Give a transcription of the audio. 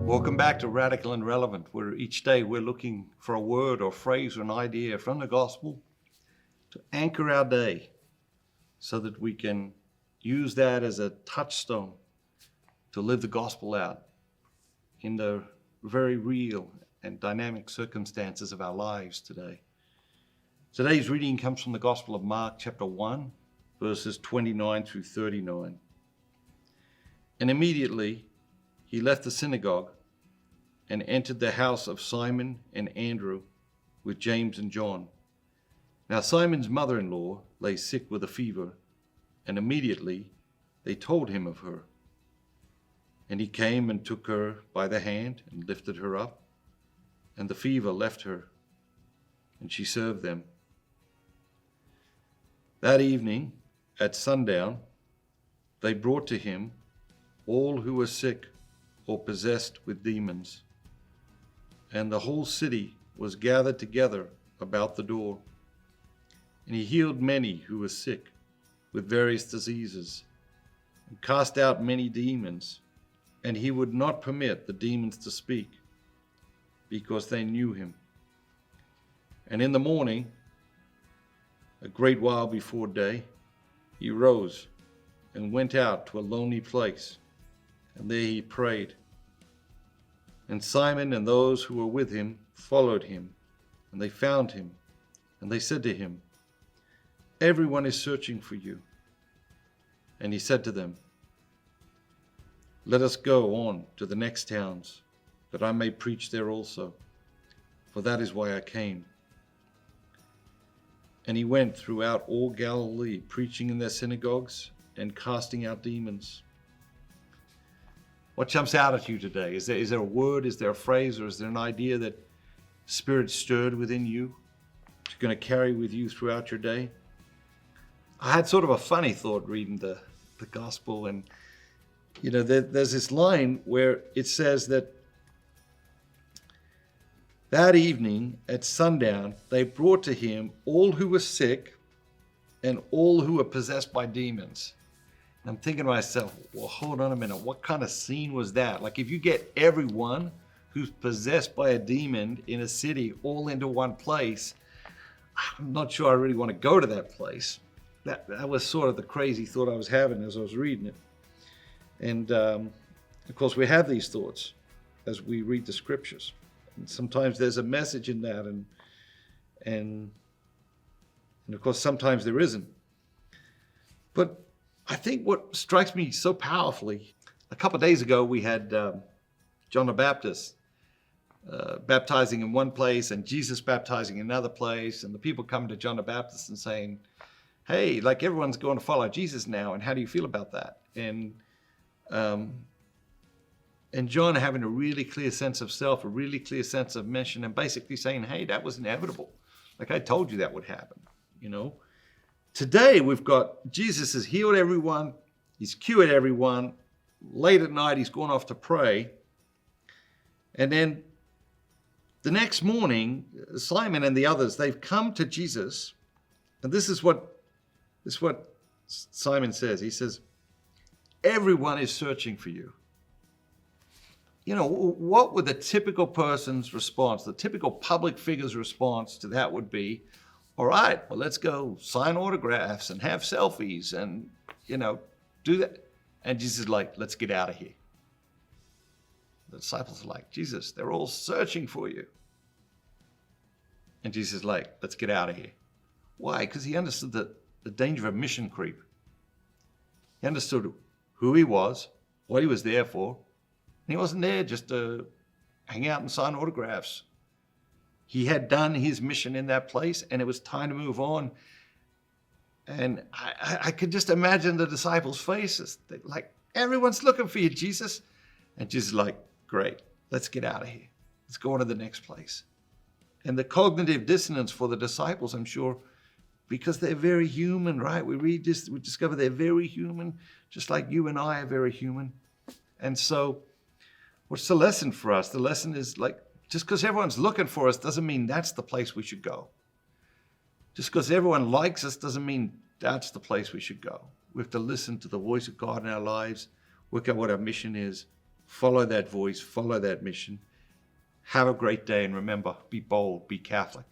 Welcome back to Radical and Relevant, where each day we're looking for a word or phrase or an idea from the gospel to anchor our day so that we can use that as a touchstone to live the gospel out in the very real and dynamic circumstances of our lives today. Today's reading comes from the Gospel of Mark, chapter 1, verses 29 through 39. And immediately he left the synagogue and entered the house of Simon and Andrew with James and John. Now Simon's mother-in-law lay sick with a fever, and immediately they told him of her. And he came and took her by the hand and lifted her up, and the fever left her, and she served them. That evening at sundown, they brought to him all who were sick or possessed with demons, and the whole city was gathered together about the door. And he healed many who were sick with various diseases, and cast out many demons, and he would not permit the demons to speak, because they knew him. And in the morning, a great while before day, he rose and went out to a lonely place, and there he prayed. And Simon and those who were with him followed him, and they found him, and they said to him, "Everyone is searching for you." And he said to them, "Let us go on to the next towns, that I may preach there also, for that is why I came." And he went throughout all Galilee, preaching in their synagogues and casting out demons. What jumps out at you today? Is there a word, is there a phrase, or is there an idea that Spirit stirred within you, you're going to carry with you throughout your day? I had sort of a funny thought reading the gospel, and there's this line where it says that evening at sundown, they brought to him all who were sick and all who were possessed by demons. And I'm thinking to myself, well, hold on a minute. What kind of scene was that? Like, if you get everyone who's possessed by a demon in a city all into one place, I'm not sure I really want to go to that place. That was sort of the crazy thought I was having as I was reading it. And of course, we have these thoughts as we read the scriptures. And sometimes there's a message in that, and of course, sometimes there isn't. But I think what strikes me so powerfully, a couple of days ago, we had John the Baptist baptizing in one place and Jesus baptizing in another place. And the people come to John the Baptist and saying, "Hey, like everyone's going to follow Jesus now. And how do you feel about that?" And John having a really clear sense of self, a really clear sense of mission, and basically saying, "Hey, that was inevitable. Like I told you that would happen, Today, we've got Jesus has healed everyone. He's cured everyone. Late at night, he's gone off to pray. And then the next morning, Simon and the others, they've come to Jesus. And this is what Simon says. He says, "Everyone is searching for you." What would the typical person's response, the typical public figure's response to that would be? All right, well, let's go sign autographs and have selfies and, do that. And Jesus is like, "Let's get out of here." The disciples are like, "Jesus, they're all searching for you." And Jesus is like, "Let's get out of here." Why? Because he understood the danger of mission creep. He understood who he was, what he was there for. And he wasn't there just to hang out and sign autographs. He had done his mission in that place, and it was time to move on. And I could just imagine the disciples' faces. They're like, "Everyone's looking for you, Jesus." And Jesus is like, "Great, let's get out of here. Let's go on to the next place." And the cognitive dissonance for the disciples, I'm sure, because they're very human, right? We read this, we discover they're very human, just like you and I are very human. And so what's the lesson for us? The lesson is like, just because everyone's looking for us doesn't mean that's the place we should go. Just because everyone likes us doesn't mean that's the place we should go. We have to listen to the voice of God in our lives, work out what our mission is, follow that voice, follow that mission. Have a great day, and remember, be bold, be Catholic.